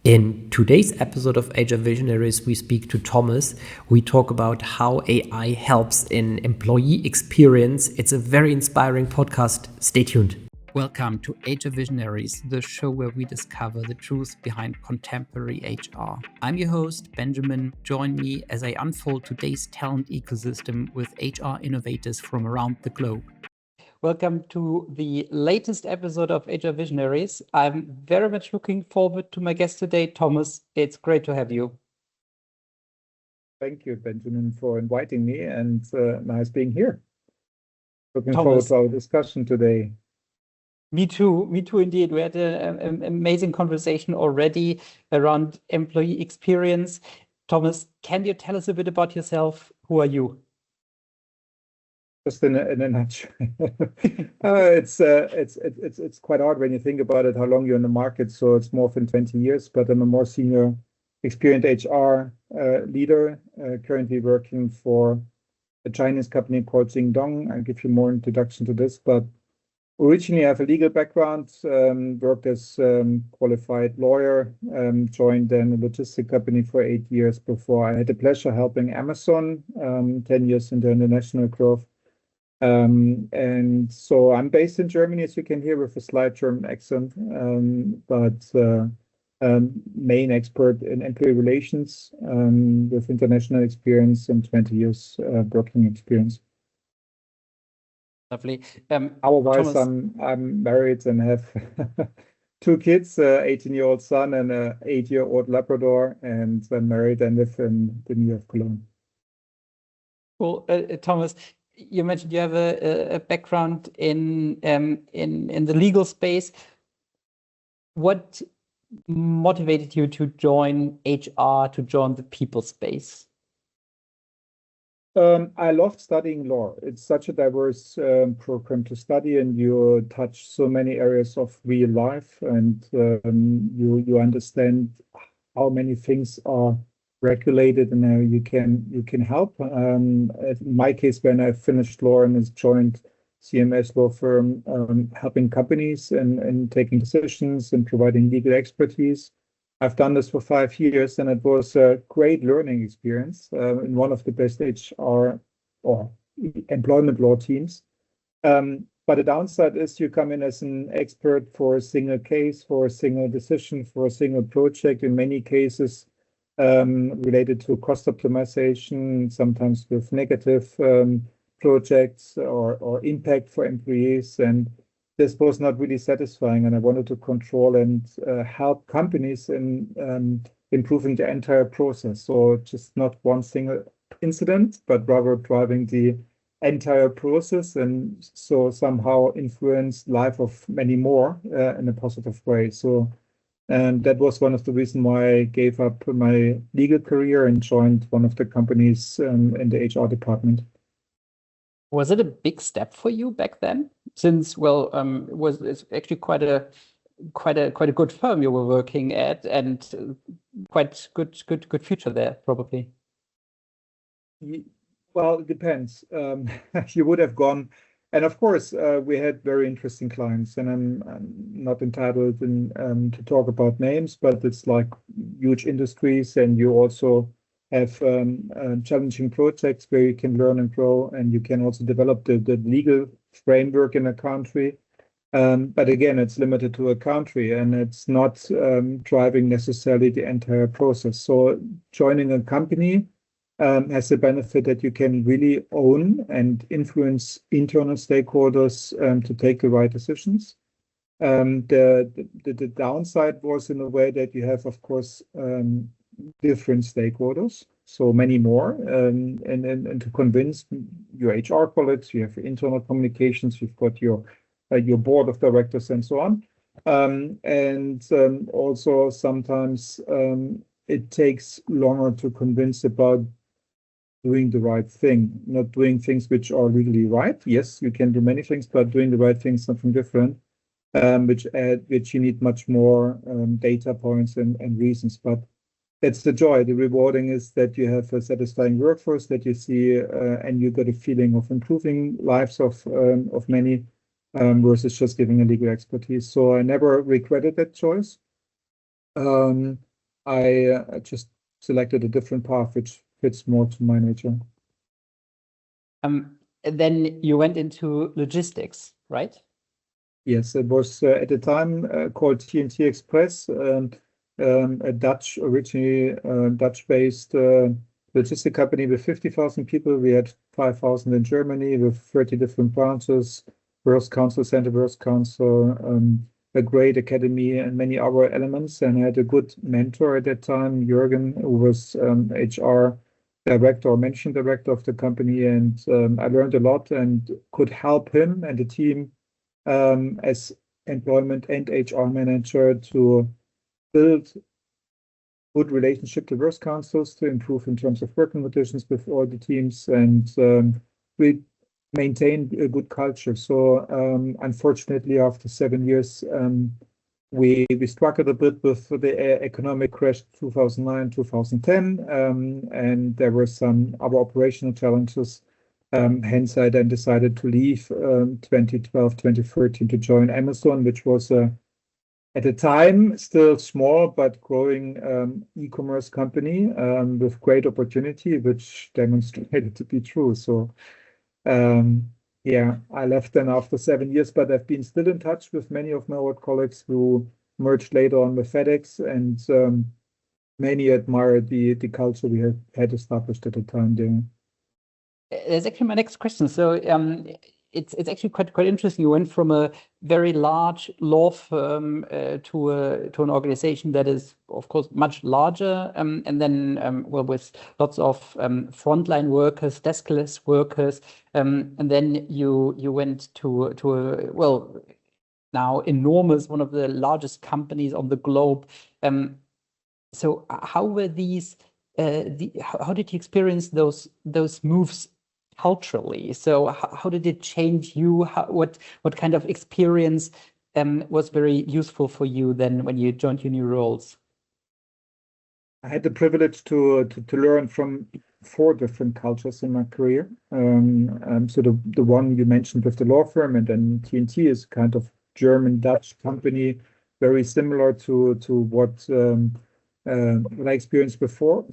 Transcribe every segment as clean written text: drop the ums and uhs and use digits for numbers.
In today's episode of HR Visionaries, we speak to Thomas. We talk about how AI helps in employee experience. It's a very inspiring podcast. Stay tuned. Welcome to HR Visionaries, the show where we discover the truth behind contemporary HR. I'm your host, Benjamin. Join me as I unfold today's talent ecosystem with HR innovators from around the globe. Welcome to the latest episode of HR Visionaries. I'm very much looking forward to my guest today, Thomas. It's great to have you. Thank you, Benjamin, for inviting me, and nice being here. Looking forward to our discussion today. Me too indeed. We had an amazing conversation already around employee experience. Thomas, can you tell us a bit about yourself? Who are you? Just in a nutshell, it's quite hard when you think about it, how long you're in the market. So it's more than 20 years, but I'm a more senior, experienced HR leader, currently working for a Chinese company called Jingdong. I'll give you more introduction to this, but originally I have a legal background, worked as qualified lawyer, joined then a logistic company for 8 years before I had the pleasure helping Amazon, 10 years in the international growth. And so I'm based in Germany, as you can hear, with a slight German accent, but main expert in employee relations, with international experience and 20 years working experience. Lovely. Otherwise, I'm married and have 2 kids, 18-year-old son and an 8-year-old Labrador, and I'm married and live in the New York Cologne. Cool, Thomas. You mentioned you have a background in the legal space. What motivated you to join HR, to join the people space? I love studying law. It's such a diverse program to study, and you touch so many areas of real life, and you understand how many things are regulated and how you can help. In my case, when I finished law and has joined CMS law firm, helping companies and taking decisions and providing legal expertise. I've done this for 5 years, and it was a great learning experience in one of the best HR or employment law teams. But the downside is you come in as an expert for a single case, for a single decision, for a single project, in many cases related to cost optimization, sometimes with negative projects or impact for employees. And this was not really satisfying, and I wanted to control and help companies in improving the entire process. So just not one single incident, but rather driving the entire process, and so somehow influence life of many more in a positive way. And that was one of the reasons why I gave up my legal career and joined one of the companies in the HR department. Was it a big step for you back then? Since it's actually quite a good firm you were working at, and quite good future there, probably. Well, it depends. You would have gone. And of course, we had very interesting clients, and I'm not entitled to talk about names, but it's like huge industries, and you also have challenging projects where you can learn and grow, and you can also develop the legal framework in a country. But again, it's limited to a country, and it's not driving necessarily the entire process. So joining a company has the benefit that you can really own and influence internal stakeholders to take the right decisions. The downside was in a way that you have, of course, different stakeholders, so many more, and to convince your HR colleagues, you have internal communications, you've got your board of directors and so on. Also sometimes it takes longer to convince about doing the right thing, not doing things which are legally right. Yes, you can do many things, but doing the right thing is something different, which you need much more data points and reasons. But that's the joy. The rewarding is that you have a satisfying workforce that you see, and you got a feeling of improving lives of many, versus just giving a legal expertise. So I never regretted that choice. I just selected a different path, which fits more to my nature. Then you went into logistics, right? Yes, it was at the time called TNT Express, a originally Dutch-based logistic company with 50,000 people. We had 5,000 in Germany with 30 different branches, Works Council, Center Works Council, a great academy, and many other elements. And I had a good mentor at that time, Jürgen, who was HR director or managing director of the company. And I learned a lot and could help him and the team as employment and HR manager to build good relationship to works councils, to improve in terms of working conditions with all the teams, and we maintain a good culture. So unfortunately, after 7 years, we struggled a bit with the economic crash 2009, 2010, and there were some other operational challenges. Hence, I then decided to leave 2012, 2013 to join Amazon, which was at the time still small but growing e-commerce company with great opportunity, which demonstrated to be true. So yeah, I left then after 7 years, but I've been still in touch with many of my old colleagues who merged later on with FedEx, and many admire the culture we had established at the time there. That's actually my next question. So it's actually quite interesting. You went from a very large law firm to an organization that is, of course, much larger, and then well, with lots of frontline workers, deskless workers, and then you went to a, well, now enormous, one of the largest companies on the globe. So how were these? How did you experience those moves culturally? So how did it change you? What kind of experience was very useful for you then when you joined your new roles? I had the privilege to learn from 4 different cultures in my career. So the one you mentioned with the law firm, and then TNT is kind of German-Dutch company, very similar to what I experienced before.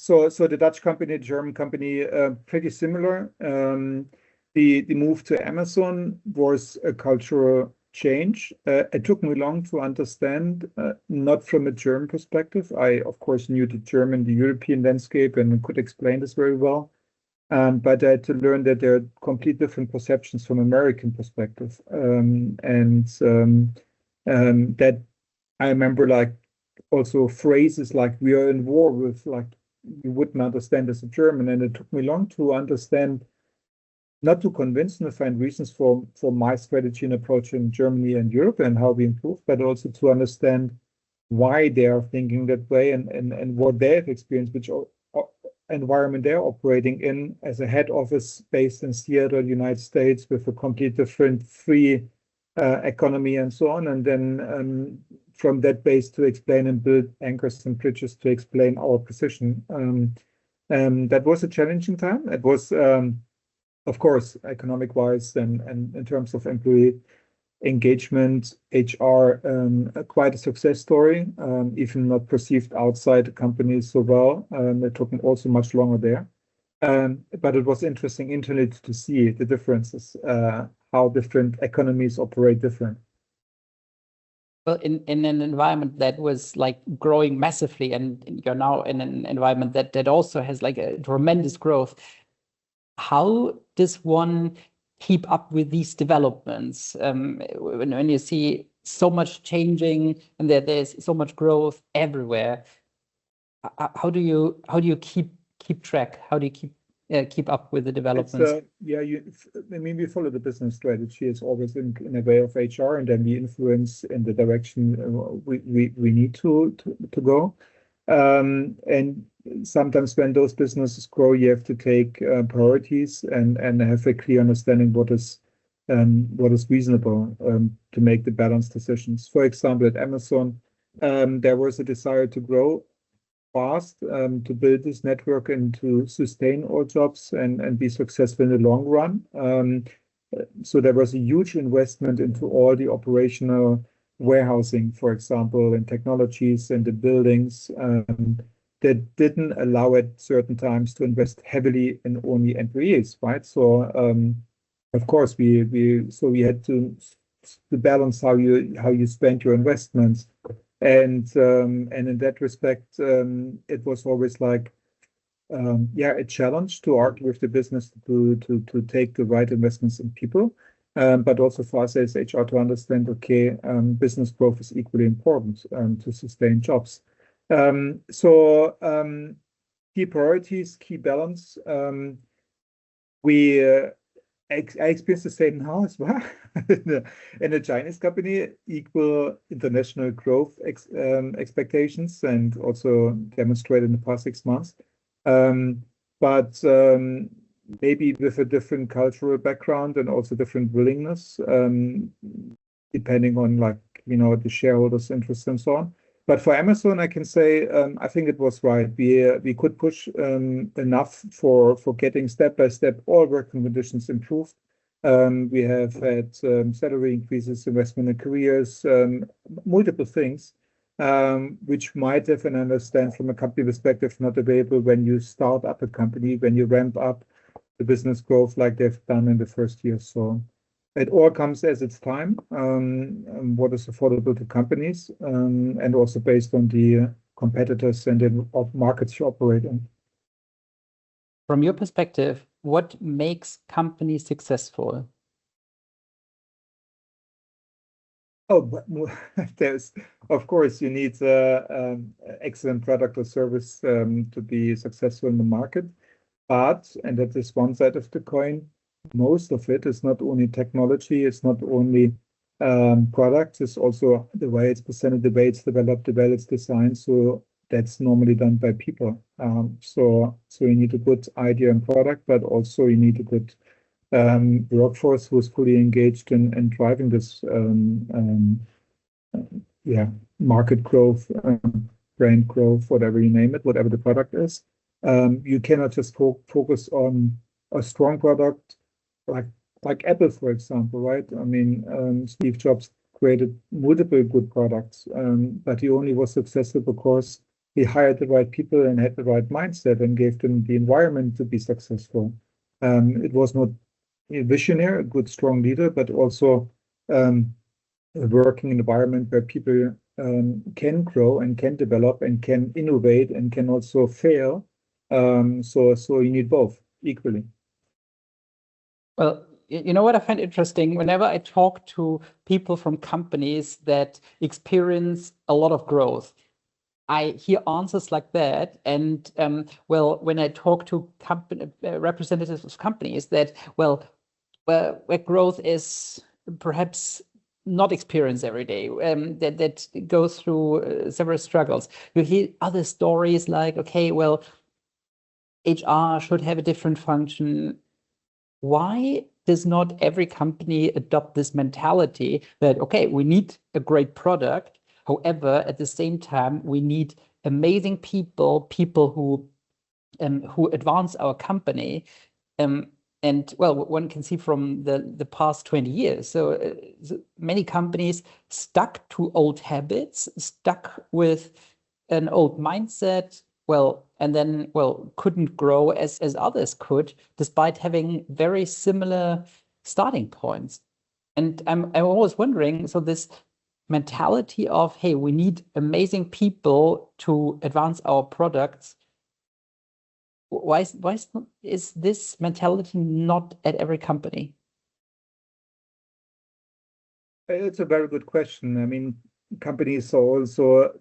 So the Dutch company, German company, pretty similar. The move to Amazon was a cultural change. It took me long to understand, not from a German perspective. I, of course, knew the European landscape and could explain this very well. But I had to learn that there are complete different perceptions from American perspective. That I remember, like, also phrases like "we are in war with," like, you wouldn't understand as a German, and it took me long to understand, not to convince and find reasons for my strategy and approach in Germany and Europe and how we improve, but also to understand why they are thinking that way and what they have experienced, which environment they're operating in as a head office based in Seattle, United States, with a complete different free economy and so on. And then from that base to explain and build anchors and bridges to explain our position. That was a challenging time. It was, of course, economic-wise and in terms of employee engagement, HR, quite a success story, even not perceived outside the company so well. It took me also much longer there. But it was interesting internally to see the differences, how different economies operate different. Well, in an environment that was like growing massively, and you're now in an environment that also has like a tremendous growth, how does one keep up with these developments when you see so much changing and there's so much growth everywhere? How do you keep track? How do you keep up with the developments? Yeah, I mean, we follow the business strategy. It's always in a way of HR, and then we influence in the direction we need to go. And sometimes when those businesses grow, you have to take priorities and have a clear understanding what is reasonable to make the balanced decisions. For example, at Amazon, there was a desire to grow fast, to build this network and to sustain all jobs and be successful in the long run. So there was a huge investment into all the operational warehousing, for example, and technologies and the buildings that didn't allow at certain times to invest heavily in only employees, right? So of course we had to balance how you spend your investments, and in that respect, it was always like a challenge to argue with the business to take the right investments in people, but also for us as HR to understand, okay, business growth is equally important to sustain jobs. So key priorities, key balance. I experience the same now as well in a Chinese company, equal international growth expectations, and also demonstrated in the past 6 months. But maybe with a different cultural background and also different willingness, depending on the shareholders' interests and so on. But for Amazon, I can say I think it was right. We could push enough for getting step by step all working conditions improved. We have had salary increases, investment in careers, multiple things, which might have, and understand from a company perspective, not available when you start up a company, when you ramp up the business growth like they've done in the first year. So it all comes as its time, what is affordable to companies, and also based on the competitors and the markets you operate in. From your perspective, what makes companies successful? Oh, but there's, of course, you need excellent product or service to be successful in the market. But, and that is one side of the coin, most of it is not only technology, it's not only products, it's also the way it's presented, the way it's developed, the way it's designed. So that's normally done by people. So you need a good idea and product, but also you need a good workforce who's fully engaged in driving this market growth, brand growth, whatever you name it, whatever the product is. You cannot just focus on a strong product like Apple, for example, right? I mean, Steve Jobs created multiple good products, but he only was successful because he hired the right people and had the right mindset and gave them the environment to be successful. It was not a visionary, a good, strong leader, but also a working environment where people can grow and can develop and can innovate and can also fail. So you need both equally. Well, you know what I find interesting? Whenever I talk to people from companies that experience a lot of growth, I hear answers like that. And when I talk to representatives of companies that, where growth is perhaps not experienced every day, that goes through several struggles, you hear other stories like, okay, well, HR should have a different function. Why does not every company adopt this mentality that, okay, we need a great product, however, at the same time, we need amazing people who advance our company, and well, one can see from the past 20 years. So many companies stuck to old habits, stuck with an old mindset, and then couldn't grow as others could, despite having very similar starting points. And I'm always wondering, so this mentality of, hey, we need amazing people to advance our products, why is this mentality not at every company? It's a very good question. I mean, companies are also,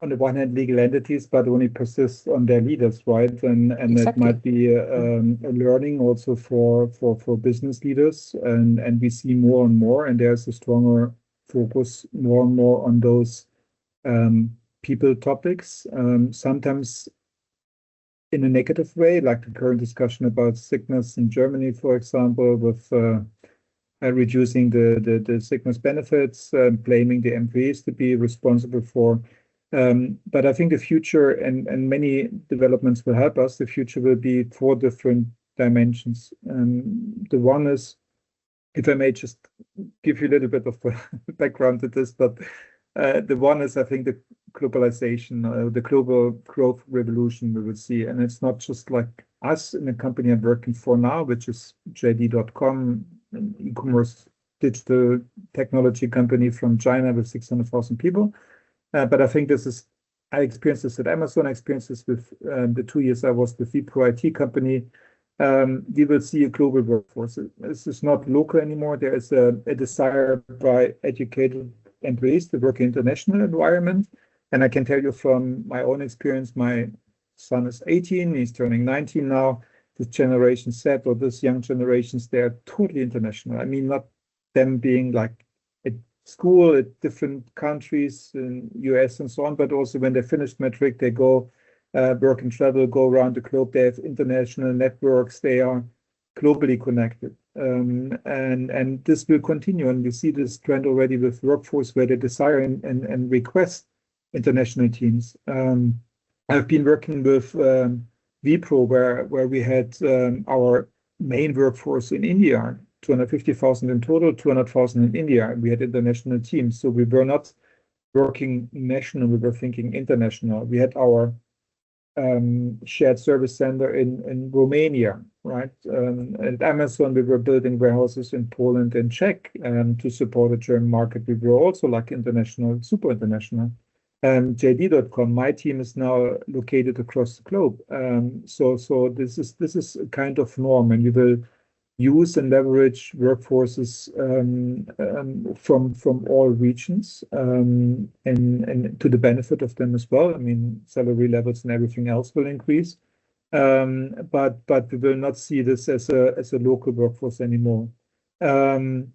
on the one hand, legal entities, but only persist on their leaders, right? And Exactly. That might be a learning also for business leaders. And we see more and more, and there's a stronger focus more and more on those people topics. Sometimes in a negative way, like the current discussion about sickness in Germany, for example, with reducing the sickness benefits, blaming the employees to be responsible for. But I think the future and many developments will help us. The future will be 4 different dimensions. The one is if I may just give you a little bit of background to this, but the one is, I think, the globalization, the global growth revolution we will see. And it's not just like us in the company I'm working for now, which is JD.com, an e-commerce digital technology company from China with 600,000 people. But I think I experienced this at Amazon, I experienced this with the 2 years I was with Vipro IT company. We will see a global workforce. This is not local anymore. There is a desire by educated employees to work in international environment. And I can tell you from my own experience, my son is 18, he's turning 19 now. This generation Z, or this young generations, they're totally international. I mean, not them being like at school at different countries in US and so on, but also when they finish matric, they go work and travel, go around the globe. They have international networks. They are globally connected. And this will continue. And we see this trend already with workforce where they desire and request international teams. I've been working with Vipro where we had our main workforce in India, 250,000 in total, 200,000 in India. We had international teams. So we were not working national, we were thinking international. We had our shared service center in Romania, right? At Amazon, we were building warehouses in Poland and Czech to support the German market. We were also like international, super international. JD.com, my team is now located across the globe. So this is a kind of norm, and we will use and leverage workforces from all regions and to the benefit of them as well. I mean, salary levels and everything else will increase, but we will not see this as a local workforce anymore. That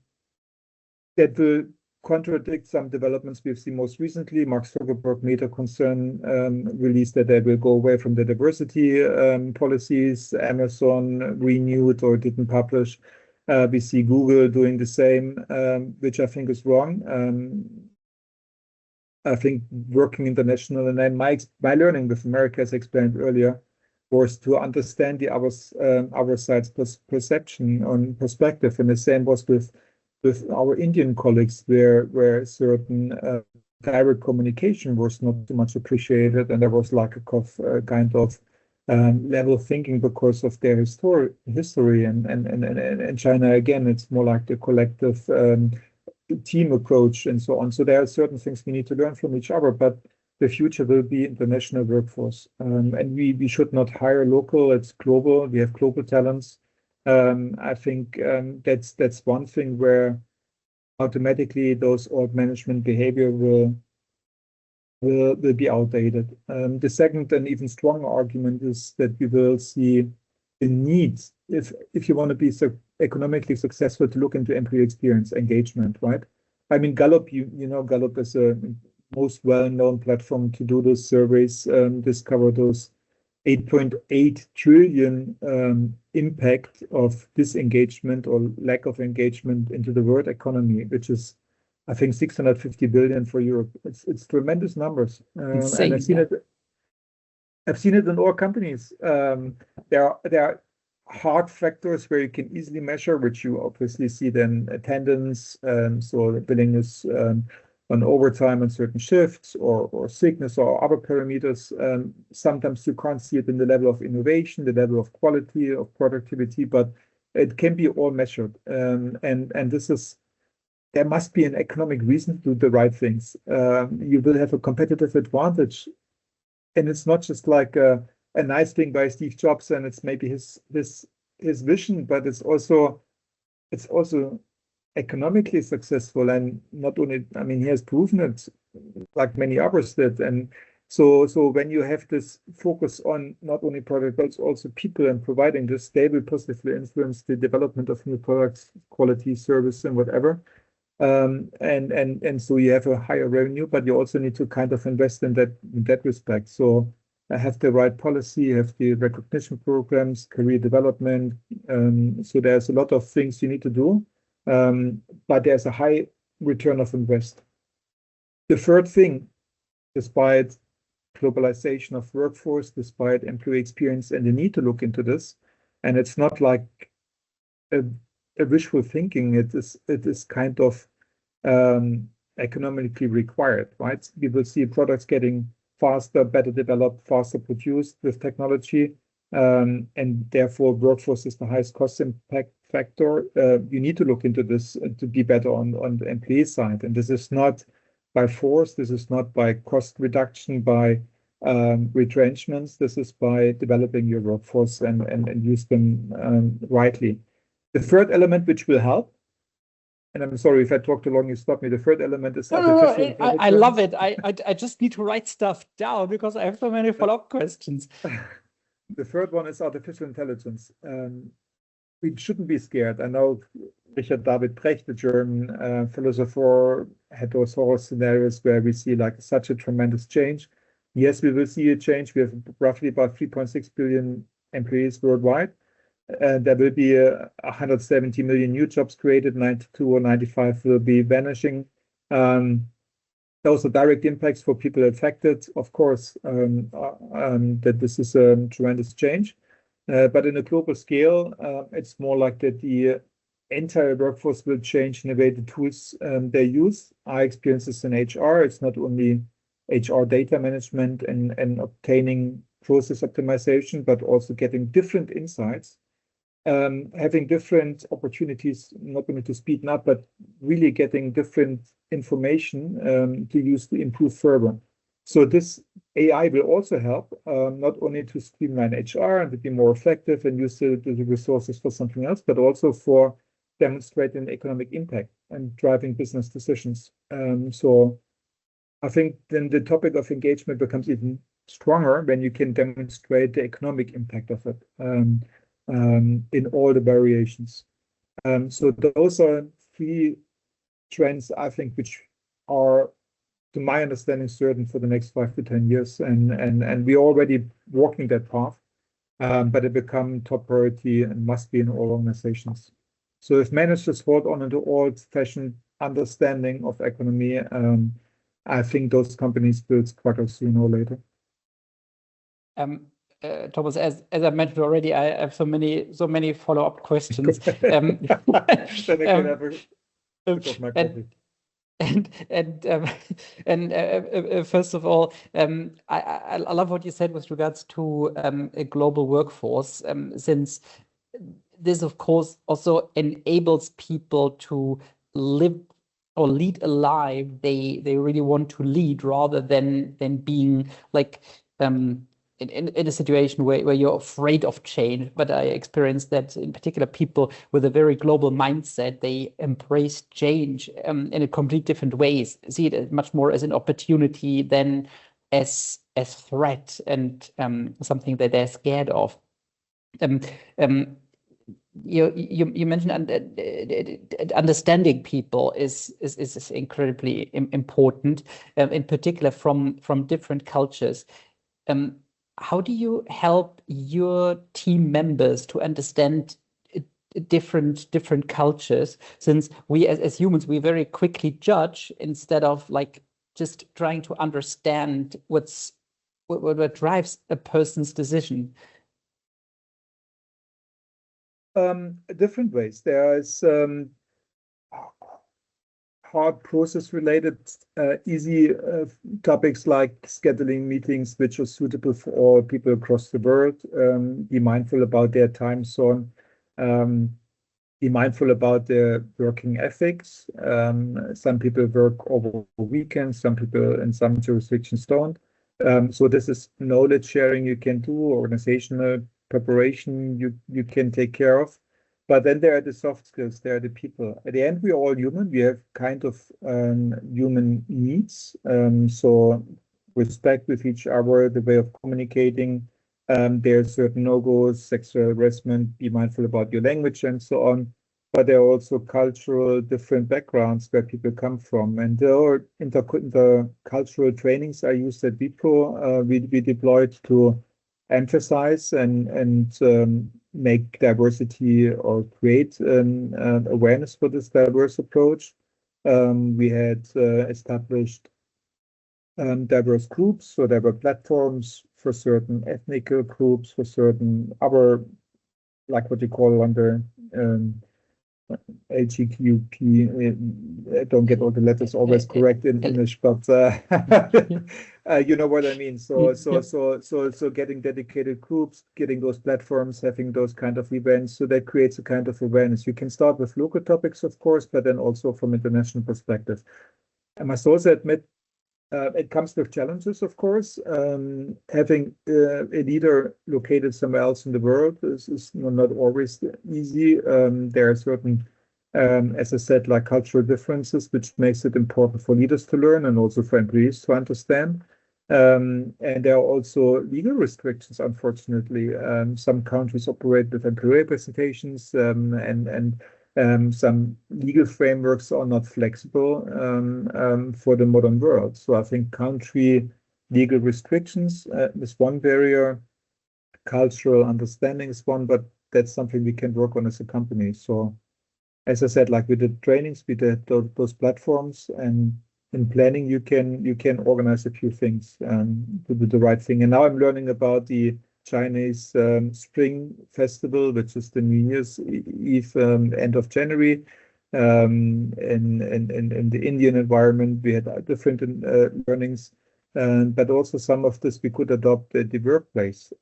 will contradict some developments we've seen most recently. Mark Zuckerberg made a concern release that they will go away from the diversity policies. Amazon renewed or didn't publish. We see Google doing the same, which I think is wrong. I think working international, and then my learning with America, as explained earlier, was to understand the other side's perception and perspective. And the same was with our Indian colleagues, where certain direct communication was not too much appreciated, and there was lack of kind of level thinking because of their history. And China, again, it's more like the collective team approach and so on. So there are certain things we need to learn from each other, but the future will be international workforce. And we should not hire local, it's global. We have global talents. I think that's one thing where automatically those old management behavior will be outdated. The second and even stronger argument is that we will see the need, if you want to be economically successful, to look into employee experience engagement, right? I mean, Gallup, you know, Gallup is a most well-known platform to do those surveys, discover those 8.8 trillion impact of disengagement or lack of engagement into the world economy, which is, I think, 650 billion for Europe. It's tremendous numbers. And I've seen it in all companies. There are hard factors where you can easily measure, which you obviously see then attendance, so the willingness on overtime on certain shifts or sickness or other parameters. Sometimes you can't see it in the level of innovation, the level of quality, of productivity, but it can be all measured. And this is, there must be an economic reason to do the right things. You will have a competitive advantage. And it's not just like a nice thing by Steve Jobs and it's maybe his vision, but it's also economically successful. And not only, I mean, he has proven it like many others did. And so when you have this focus on not only product, but also people and providing this, they will positively influence the development of new products, quality, service, and whatever. And so you have a higher revenue, but you also need to kind of invest in that respect. So have the right policy, have the recognition programs, career development. So there's a lot of things you need to do, but there's a high return of invest. The third thing, despite globalization of workforce, despite employee experience and the need to look into this, and it's not like a a wishful thinking. It is kind of economically required, right? We will see products getting faster, better developed, faster produced with technology, and therefore workforce is the highest cost impact factor. You need to look into this to be better on the employee side, and this is not by force. This is not by cost reduction, by retrenchments. This is by developing your workforce and use them rightly. The third element which will help, and I'm sorry if I talk too long, you stop me. The third element is artificial intelligence. I love it. I just need to write stuff down because I have so many follow-up questions. The third one is artificial intelligence. We shouldn't be scared. I know Richard David Brecht, the German philosopher, had those horror scenarios where we see like such a tremendous change. Yes, we will see a change. We have roughly about 3.6 billion employees worldwide. There will be 170 million new jobs created, 92 or 95 will be vanishing. Those are direct impacts for people affected, of course, that this is a tremendous change. But in a global scale, it's more like that the entire workforce will change in the way the tools they use. I experience this in HR. It's not only HR data management and obtaining process optimization, but also getting different insights, having different opportunities, not only to speed up, but really getting different information to use to improve further. So this AI will also help, not only to streamline HR and to be more effective and use the resources for something else, but also for demonstrating economic impact and driving business decisions. So I think then the topic of engagement becomes even stronger when you can demonstrate the economic impact of it in all the variations. So those are three trends, I think, which are, to my understanding, certain for the next 5 to 10 years, and we're already walking that path, but it become top priority and must be in all organizations. So if managers hold on to old-fashioned understanding of economy, I think those companies will struggle sooner or later. Thomas, as I mentioned already, I have so many follow-up questions. Then I can have a sip of my coffee. And first of all, I love what you said with regards to a global workforce, since this, of course, also enables people to live or lead a life they really want to lead, rather than being like in a situation where you're afraid of change. But I experienced that in particular people with a very global mindset, they embrace change in a complete different ways, see it much more as an opportunity than as threat and something that they're scared of. You mentioned understanding people is incredibly important, in particular from different cultures. How do you help your team members to understand different cultures? Since we as humans, we very quickly judge instead of like just trying to understand what drives a person's decision. Different ways. There is hard process related easy topics like scheduling meetings which are suitable for all people across the world. Be mindful about their time zone. Be mindful about their working ethics. Some people work over weekends, some people in some jurisdictions don't. So this is knowledge sharing you can do, organizational preparation you can take care of. But then there are the soft skills, there are the people. At the end, we're all human. We have kind of human needs. So respect with each other, the way of communicating. There are certain no-goes, sexual harassment, be mindful about your language and so on. But there are also cultural different backgrounds where people come from. And there are intercultural trainings I used at Wipro. We deployed to emphasize and make diversity or create awareness for this diverse approach. We had established diverse groups, so there were platforms for certain ethnic groups, for certain other, like what you call under LGQP. I don't get all the letters always correct in English, but you know what I mean. So getting dedicated groups, getting those platforms, having those kind of events, so that creates a kind of awareness. You can start with local topics, of course, but then also from international perspective. I must also admit, it comes with challenges, of course. Having a leader located somewhere else in the world is not always easy. There are certain, as I said, like cultural differences, which makes it important for leaders to learn and also for employees to understand. And there are also legal restrictions, unfortunately. Some countries operate with employee representations, and some legal frameworks are not flexible for the modern world. So I think country legal restrictions is one barrier, cultural understanding is one, but that's something we can work on as a company. So as I said, like we did trainings, we did those platforms, and in planning you can organize a few things to do the right thing. And now I'm learning about the Chinese Spring Festival, which is the New Year's Eve, end of January. In the Indian environment, we had different learnings, but also some of this we could adopt at the workplace.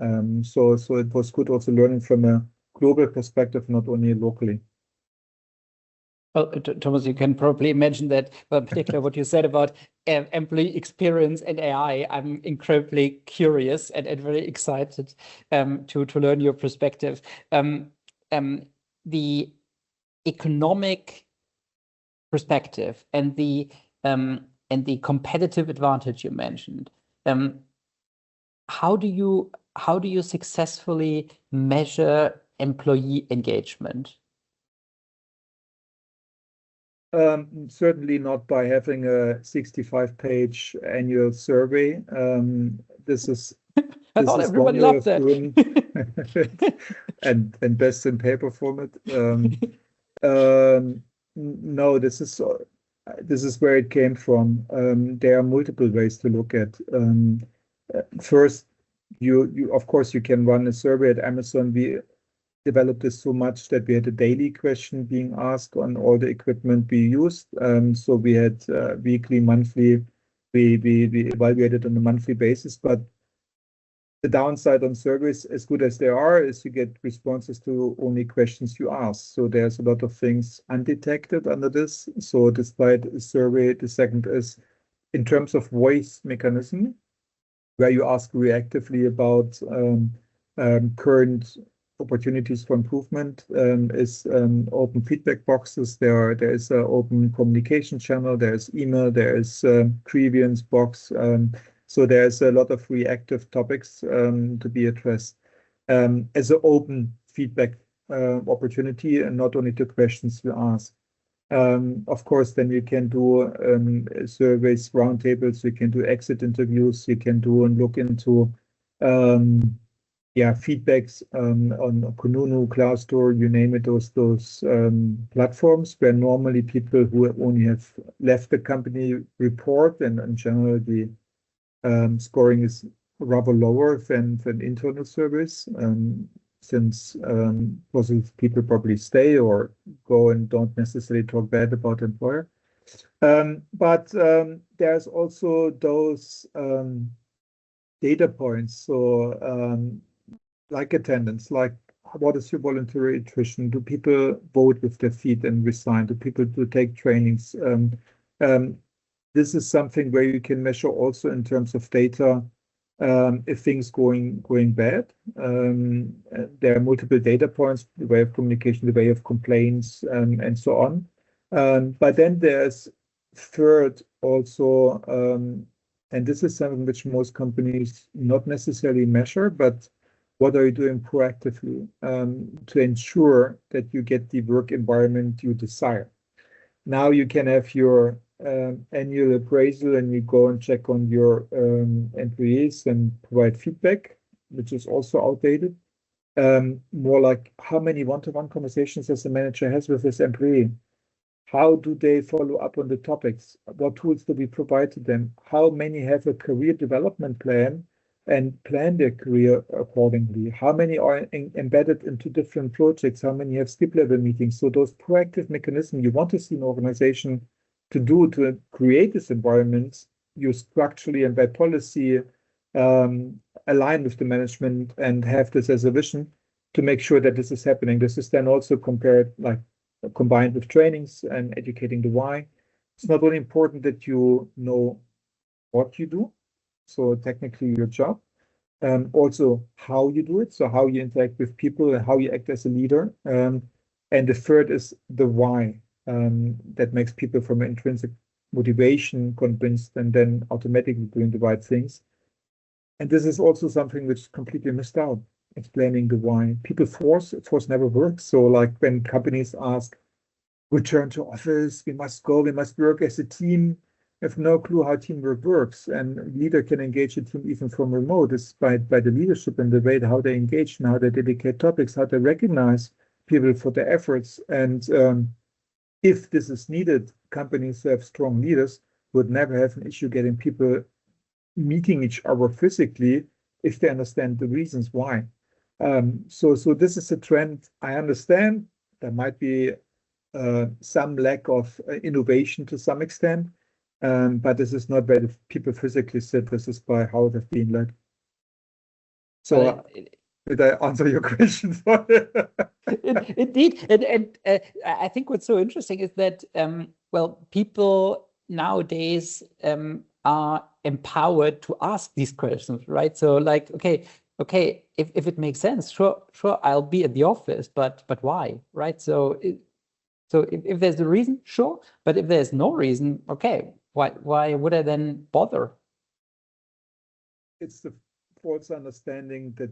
So it was good also learning from a global perspective, not only locally. Well, Thomas, you can probably imagine that, well, particularly what you said about employee experience and AI. I'm incredibly curious and very excited to learn your perspective. The economic perspective and the competitive advantage you mentioned. How do you successfully measure employee engagement? Certainly not by having a 65-page annual survey. This is I thought everybody loved that. and best in paper format. No, this is where it came from. There are multiple ways to look at. First, you of course you can run a survey at Amazon. We developed this so much that we had a daily question being asked on all the equipment we used. So we had weekly, monthly. We evaluated on a monthly basis, but the downside on surveys, as good as they are, is you get responses to only questions you ask. So there's a lot of things undetected under this. So despite a survey, the second is in terms of voice mechanism, where you ask reactively about current opportunities for improvement, is open feedback boxes. There is an open communication channel. There is email. There is grievance box. So there's a lot of reactive topics to be addressed as an open feedback opportunity, and not only to questions you ask. Of course, then you can do surveys, roundtables. You can do exit interviews. You can do and look into feedbacks on Kununu, Glassdoor, you name it, those platforms where normally people who only have left the company report, and in general the scoring is rather lower than internal surveys, since positive people probably stay or go and don't necessarily talk bad about the employer. But there's also those data points. So like attendance, like what is your voluntary attrition? Do people vote with their feet and resign? Do people take trainings? This is something where you can measure also in terms of data if things going bad. There are multiple data points, the way of communication, the way of complaints, and so on. But then there's third also, and this is something which most companies not necessarily measure, but what are you doing proactively to ensure that you get the work environment you desire? Now you can have your annual appraisal, and you go and check on your employees and provide feedback, which is also outdated. More like how many one-to-one conversations does the manager has with his employee? How do they follow up on the topics? What tools do we provide to them? How many have a career development plan and plan their career accordingly. How many are embedded into different projects? How many have skip level meetings? So those proactive mechanisms you want to see an organization to do to create this environment, you structurally embed policy, align with the management, and have this as a vision to make sure that this is happening. This is then also combined with trainings and educating the why. It's not only important that you know what you do, so technically your job, also how you do it, so how you interact with people and how you act as a leader. And the third is the why, that makes people from intrinsic motivation convinced and then automatically doing the right things. And this is also something which is completely missed out, explaining the why. People force never works. So like when companies ask, return to office, we must go, we must work as a team, have no clue how teamwork works. And a leader can engage a team even from remote. It's by the leadership and the way how they engage and how they dedicate topics, how they recognize people for their efforts. And if this is needed, companies who have strong leaders would never have an issue getting people meeting each other physically if they understand the reasons why. So this is a trend. I understand there might be some lack of innovation to some extent, but this is not where the people physically sit. This is by how they've been led. So did I answer your question? Indeed, and I think what's so interesting is that people nowadays are empowered to ask these questions, right? So like, okay, if it makes sense, sure, I'll be at the office, but why, right? So if there's a reason, sure, but if there's no reason, okay, why would I then bother? It's the false understanding that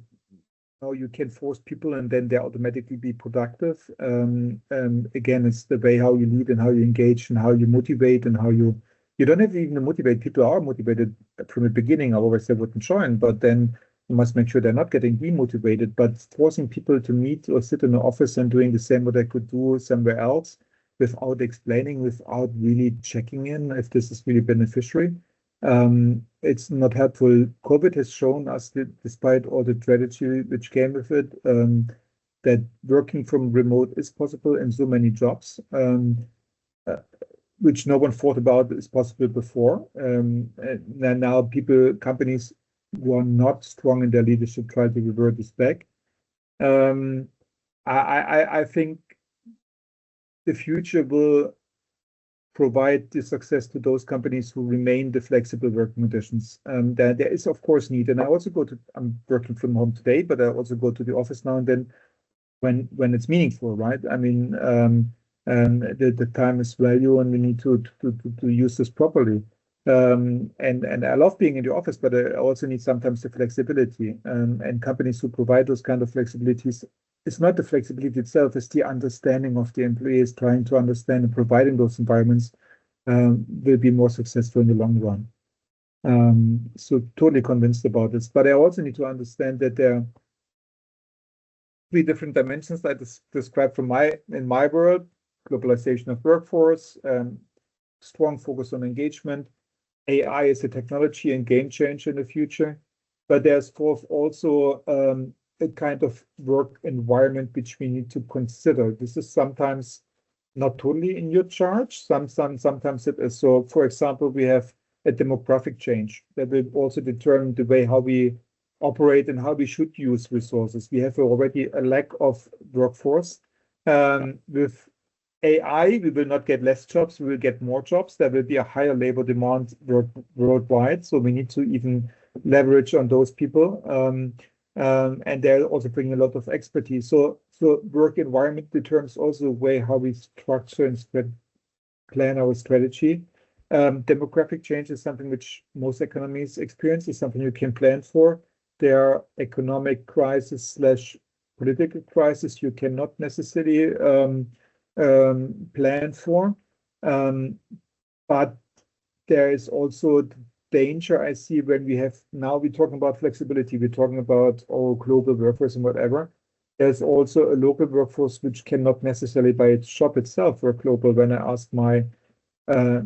you can force people and then they automatically be productive. Again, it's the way how you lead and how you engage and how you motivate and how you don't have to even motivate. People are motivated from the beginning. Otherwise they wouldn't join, but then you must make sure they're not getting demotivated. But forcing people to meet or sit in the office and doing the same what they could do somewhere else without explaining, without really checking in if this is really beneficial, it's not helpful. COVID has shown us that despite all the tragedy which came with it, that working from remote is possible in so many jobs, which no one thought about is possible before. And now companies who are not strong in their leadership try to revert this back. I think the future will provide the success to those companies who remain the flexible working conditions. There is, of course, need. And I'm working from home today, but I also go to the office now and then when it's meaningful, right? I mean, the time is value and we need to use this properly. And I love being in the office, but I also need sometimes the flexibility. And companies who provide those kind of flexibilities, it's not the flexibility itself, it's the understanding of the employees, trying to understand and providing those environments will be more successful in the long run. So totally convinced about this. But I also need to understand that there are three different dimensions I described in my world: globalization of workforce, strong focus on engagement. AI is a technology and game changer in the future. But there's also a kind of work environment which we need to consider. This is sometimes not totally in your charge. Sometimes it is. So, for example, we have a demographic change that will also determine the way how we operate and how we should use resources. We have already a lack of workforce. With AI, we will not get less jobs, we will get more jobs. There will be a higher labor demand worldwide. So we need to even leverage on those people. And they're also bringing a lot of expertise. So work environment determines also the way how we structure and plan our strategy. Demographic change is something which most economies experience, is something you can plan for. There are economic crisis / political crisis you cannot necessarily plan for. But there is also danger I see when we're talking about flexibility, we're talking about global workforce and whatever. There's also a local workforce which cannot necessarily by its shop itself work global. When I ask my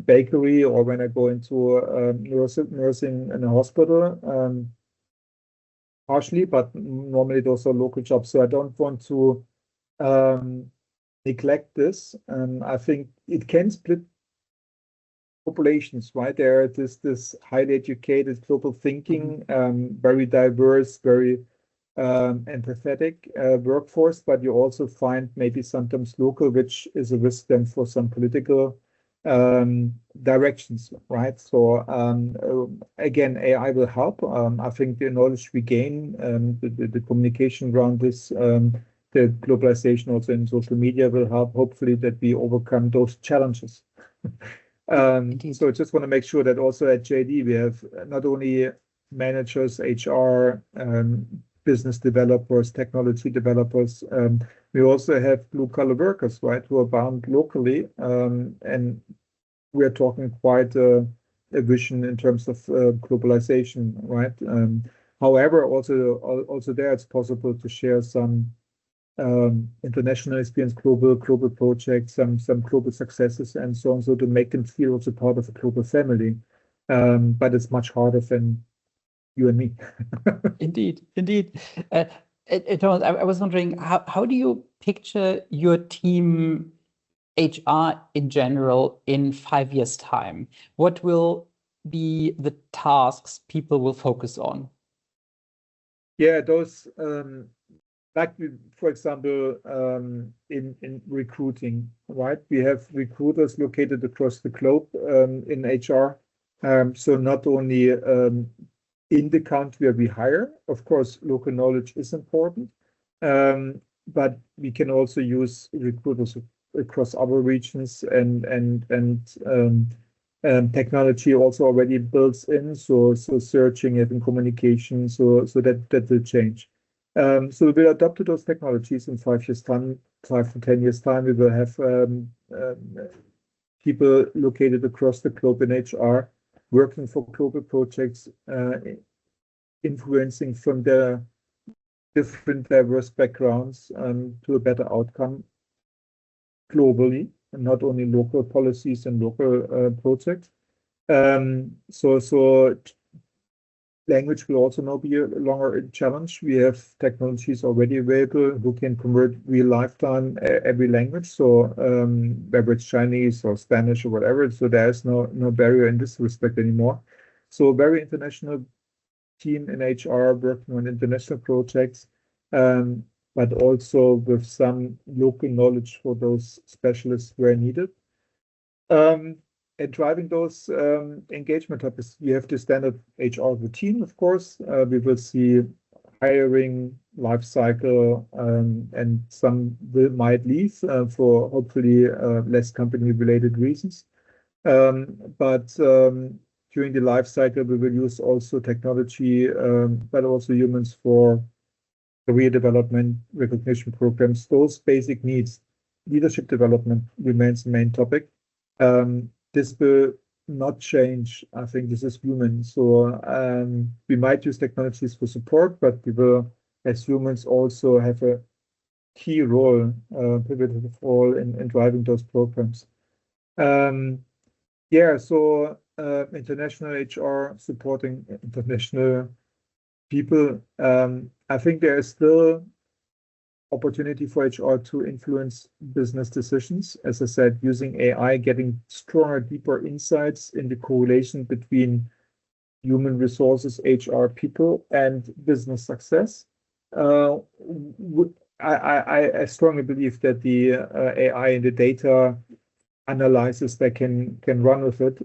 bakery or when I go into nursing in a hospital, partially, but normally those are local jobs. So I don't want to neglect this. I think it can split populations, right? There is this highly educated, global thinking, very diverse, very empathetic workforce, but you also find maybe sometimes local, which is a risk then for some political directions, right? So again, AI will help. I think the knowledge we gain, the communication around this, the globalization also in social media will help, hopefully, that we overcome those challenges. So I just want to make sure that also at JD we have not only managers, HR, business developers, technology developers. We also have blue-collar workers, right, who are bound locally, and we are talking quite a vision in terms of globalization, right? However, also there it's possible to share some international experience, global projects, some global successes, and so on, so to make them feel also part of a global family. But it's much harder than you and me. Indeed. Thomas, I was wondering, how do you picture your team, HR in general, in 5 years' time? What will be the tasks people will focus on? Yeah, those like for example, in recruiting, right? We have recruiters located across the globe in HR. So not only in the country where we hire, of course, local knowledge is important, but we can also use recruiters across other regions, and technology also already builds in, so searching it and communication, so that will change. So we will adapt to those technologies in 5 years' time, 5 to 10 years' time. We will have people located across the globe in HR, working for global projects, influencing from their different diverse backgrounds to a better outcome globally, and not only local policies and local projects. So language will also now be a longer challenge. We have technologies already available who can convert real lifetime every language. So whether it's Chinese or Spanish or whatever, so there's no barrier in this respect anymore. So very international team in HR working on international projects, but also with some local knowledge for those specialists where needed. And driving those engagement topics, we have the standard HR routine, of course. We will see hiring, life cycle, and some might leave for hopefully less company-related reasons. But during the life cycle, we will use also technology, but also humans for career development, recognition programs, those basic needs. Leadership development remains the main topic. This will not change. I think this is human. So we might use technologies for support, but we will, as humans, also have a key role, pivotal role in driving those programs. Yeah, so international HR supporting international people. I think there is still opportunity for HR to influence business decisions. As I said, using AI, getting stronger, deeper insights in the correlation between human resources, HR people, and business success. I strongly believe that the AI and the data analysis that can run with it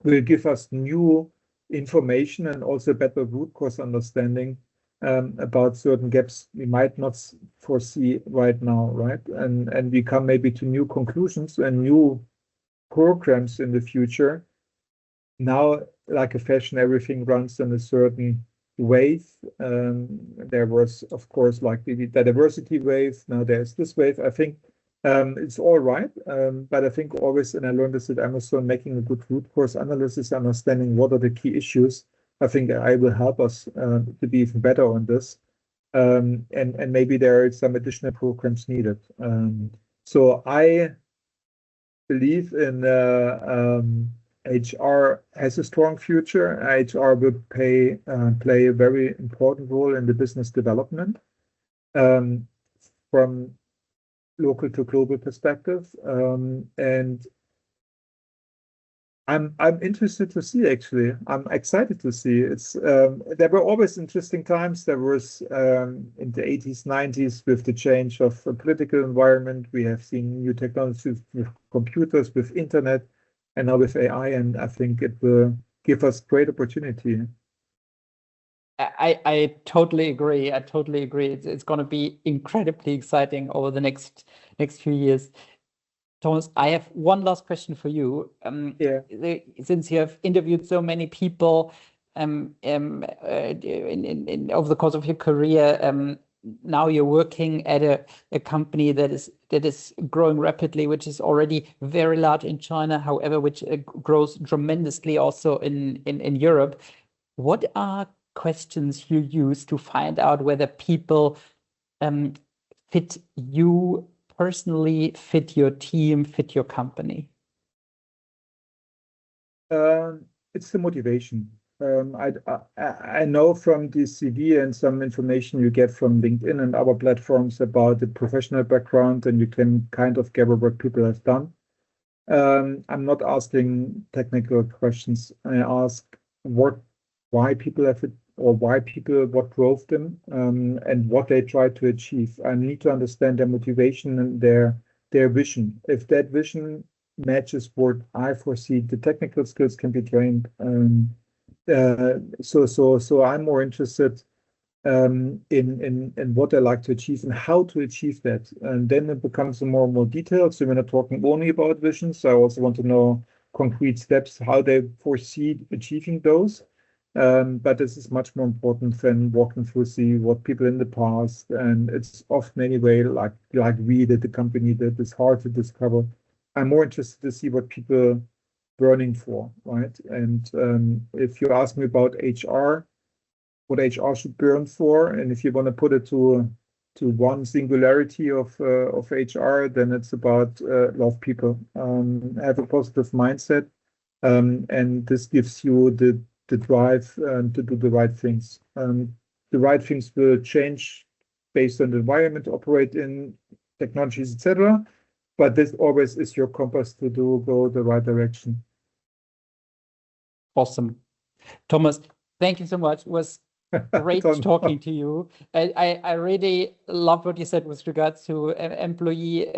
will give us new information and also better root cause understanding about certain gaps we might not foresee right now, right? And we come maybe to new conclusions and new programs in the future. Now, like a fashion, everything runs in a certain wave. There was, of course, like the diversity wave. Now there's this wave. I think it's all right, but I think always, and I learned this at Amazon, making a good root cause analysis, understanding what are the key issues. I think AI will help us to be even better on this, and maybe there are some additional programs needed. So I believe in HR has a strong future. HR will play a very important role in the business development from local to global perspective. And I'm interested to see, actually. I'm excited to see. There were always interesting times. There was in the 80s, 90s with the change of a political environment. We have seen new technologies with computers, with internet, and now with AI, and I think it will give us great opportunity. I totally agree. I totally agree. It's going to be incredibly exciting over the next few years. Thomas, I have one last question for you. Since you have interviewed so many people over the course of your career, now you're working at a company that is growing rapidly, which is already very large in China, however, which grows tremendously also in Europe. What are questions you use to find out whether people fit you personally, fit your team, fit your company? It's the motivation. I know from the CV and some information you get from LinkedIn and other platforms about the professional background, and you can kind of gather what people have done. I'm not asking technical questions. I ask why people have it, or what drove them, and what they try to achieve. I need to understand their motivation and their vision. If that vision matches what I foresee, the technical skills can be trained. So I'm more interested in what I like to achieve and how to achieve that. And then it becomes more and more detailed. So we're not talking only about visions. I also want to know concrete steps, how they foresee achieving those. But this is much more important than walking through, see what people in the past, and it's often anyway like we did the company that is hard to discover. I'm more interested to see what people burning for, right? And if you ask me about HR, what HR should burn for, and if you want to put it to one singularity of HR, then it's about love people, have a positive mindset, and this gives you the drive to do the right things. The right things will change based on the environment to operate in, technologies, etc. But this always is your compass to go the right direction. Awesome. Thomas, thank you so much. It was great talking to you. I really love what you said with regards to employee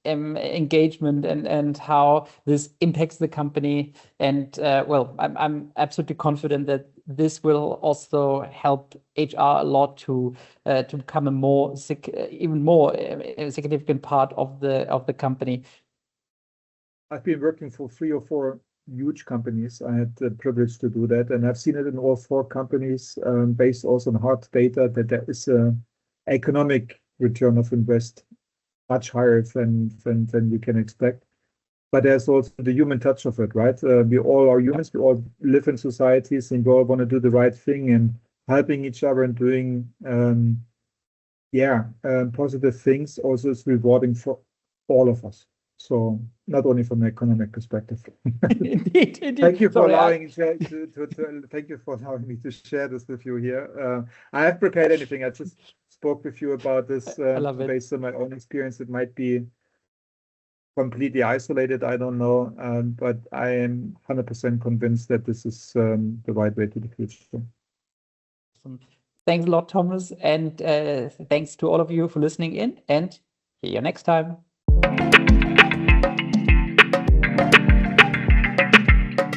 engagement and how this impacts the company. And well, I'm absolutely confident that this will also help HR a lot to become even more significant part of the company. I've been working for 3 or 4 huge companies. I had the privilege to do that, and I've seen it in all 4 companies, based also on hard data, that there is an economic return of invest much higher than you can expect. But there's also the human touch of it, right? We all are humans. We all live in societies, and we all want to do the right thing, and helping each other and doing positive things also is rewarding for all of us. So not only from an economic perspective. Indeed. Thank you for allowing me to share this with you here. I haven't prepared anything. I just spoke with you about this based on my own experience. It might be completely isolated, I don't know, but I am 100% convinced that this is the right way to the future. Awesome. Thanks a lot, Thomas, and thanks to all of you for listening in, and see you next time.